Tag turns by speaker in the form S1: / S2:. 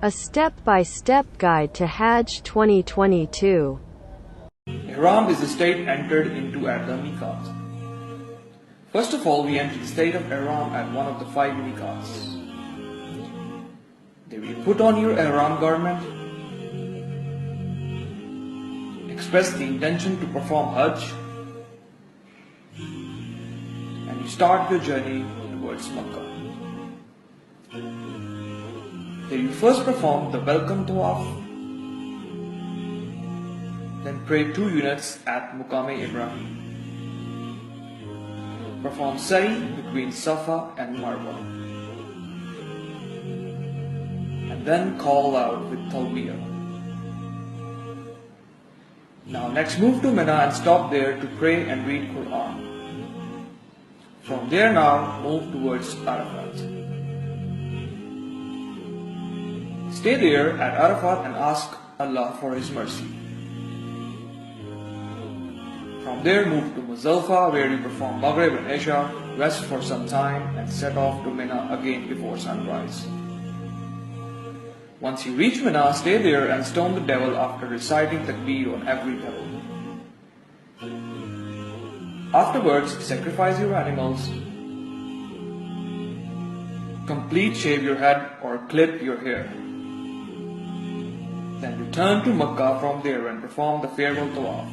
S1: A step-by-step guide to Hajj 2022.
S2: Ihram is the state entered into at the miqat. First of all, we enter the state of Ihram at one of the 5 miqats. There you put on your Ihram garment, express the intention to perform Hajj, and you start your journey towards Makkah. There you first perform the welcome tawaf, then pray 2 units at Muqam Ibrahim. Perform sa'i between Safa and Marwa, and then call out with talbiyah. Now next move to Mina and stop there to pray and read Quran. From there now move towards Arafat. Stay there at Arafat and ask Allah for His mercy. From there move to Muzdalifah, where you perform Maghrib and Isha, rest for some time and set off to Mina again before sunrise. Once you reach Mina, stay there and stone the devil after reciting takbir on every devil. Afterwards, sacrifice your animals, complete shave your head or clip your hair. Then return to Makkah from there and perform the farewell tawaf.